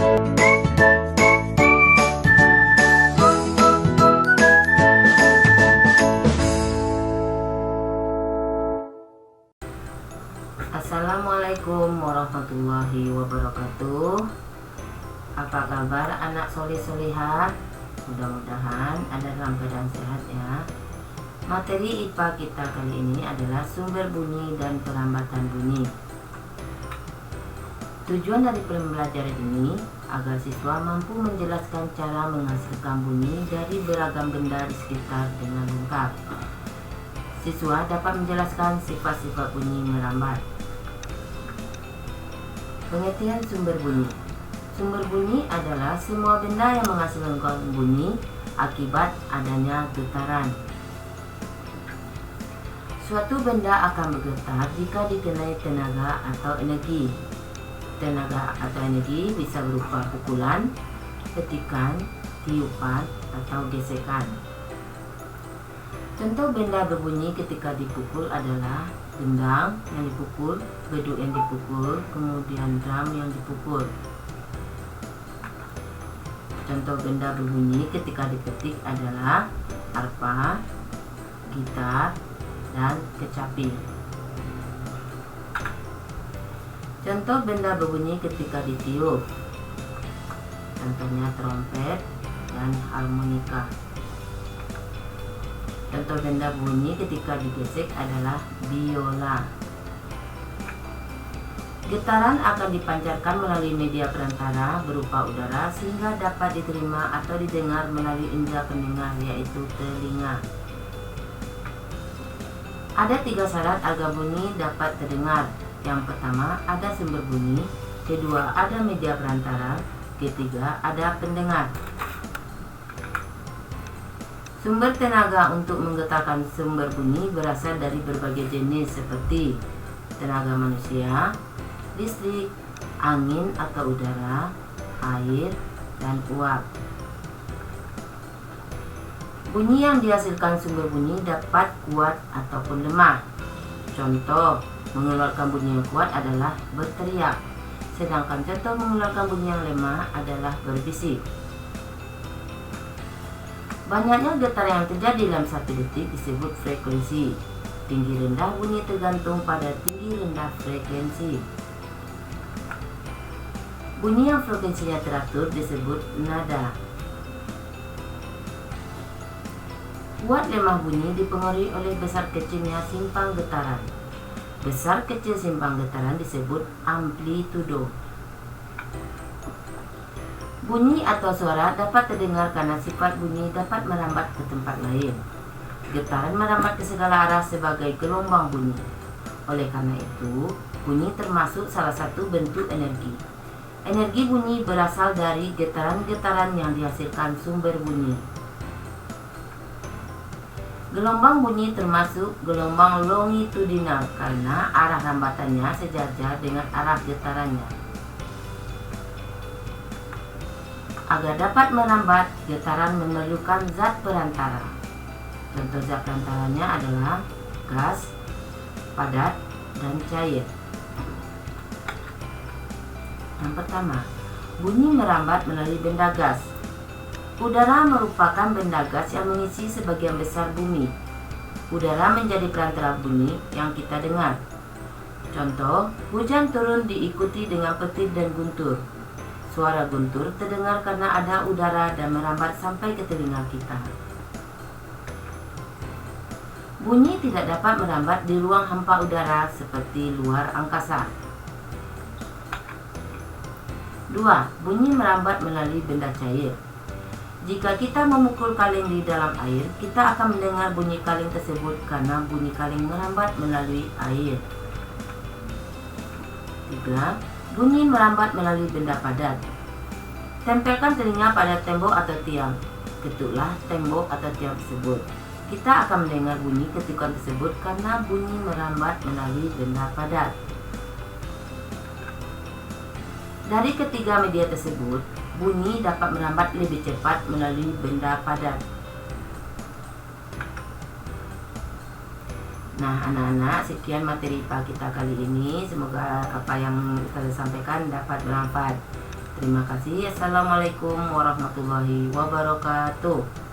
Assalamualaikum warahmatullahi wabarakatuh. Apa kabar anak soleh-solehah? Mudah-mudahan Anda dalam keadaan sehat ya. Materi IPA kita kali ini adalah sumber bunyi dan perlambatan bunyi. Tujuan dari pembelajaran ini agar siswa mampu menjelaskan cara menghasilkan bunyi dari beragam benda di sekitar dengan lengkap. Siswa dapat menjelaskan sifat-sifat bunyi merambat. Pengertian sumber bunyi. Sumber bunyi adalah semua benda yang menghasilkan bunyi akibat adanya getaran. Suatu benda akan bergetar jika dikenai tenaga atau energi. Tenaga atau energi bisa berupa pukulan, ketikan, tiupan, atau gesekan. Contoh benda berbunyi ketika dipukul adalah gendang yang dipukul, beduk yang dipukul, kemudian drum yang dipukul. Contoh benda berbunyi ketika dipetik adalah arpa, gitar, dan kecapi. Contoh benda berbunyi ketika ditiup, contohnya trompet dan harmonika. Contoh benda bunyi ketika digesek adalah biola. Getaran akan dipancarkan melalui media perantara berupa udara sehingga dapat diterima atau didengar melalui indera pendengar, yaitu telinga. Ada 3 syarat agar bunyi dapat terdengar. Yang pertama, ada sumber bunyi. Kedua, ada media perantara. Ketiga, ada pendengar. Sumber tenaga untuk menggetarkan sumber bunyi berasal dari berbagai jenis seperti tenaga manusia, listrik, angin atau udara, air, dan uap. Bunyi yang dihasilkan sumber bunyi dapat kuat ataupun lemah. Contoh, mengeluarkan bunyi yang kuat adalah berteriak, sedangkan contoh mengeluarkan bunyi yang lemah adalah berbisik. Banyaknya getar yang terjadi dalam 1 detik disebut frekuensi. Tinggi rendah bunyi tergantung pada tinggi rendah frekuensi. Bunyi yang frekuensinya teratur disebut nada. Kuat lemah bunyi dipengaruhi oleh besar kecilnya simpang getaran. Besar kecil simpang getaran disebut amplitudo. Bunyi atau suara dapat terdengar karena sifat bunyi dapat merambat ke tempat lain. Getaran merambat ke segala arah sebagai gelombang bunyi. Oleh karena itu, bunyi termasuk salah satu bentuk energi. Energi bunyi berasal dari getaran-getaran yang dihasilkan sumber bunyi. Gelombang bunyi termasuk gelombang longitudinal karena arah rambatannya sejajar dengan arah getarannya. Agar dapat merambat, getaran memerlukan zat perantara. Contoh zat perantaranya adalah gas, padat, dan cair. Yang pertama, bunyi merambat melalui benda gas. Udara merupakan benda gas yang mengisi sebagian besar bumi. Udara menjadi perantara bunyi yang kita dengar. Contoh, hujan turun diikuti dengan petir dan guntur. Suara guntur terdengar karena ada udara dan merambat sampai ke telinga kita. Bunyi tidak dapat merambat di ruang hampa udara seperti luar angkasa. 2. Bunyi merambat melalui benda cair. Jika kita memukul kaleng di dalam air, kita akan mendengar bunyi kaleng tersebut karena bunyi kaleng merambat melalui air. 3. Bunyi merambat melalui benda padat. Tempelkan telinga pada tembok atau tiang. Ketuklah tembok atau tiang tersebut. Kita akan mendengar bunyi ketukan tersebut karena bunyi merambat melalui benda padat. Dari ketiga media tersebut, bunyi dapat merambat lebih cepat melalui benda padat. Nah anak-anak, sekian materi IPA kita kali ini. Semoga apa yang kita sampaikan dapat bermanfaat. Terima kasih. Assalamualaikum warahmatullahi wabarakatuh.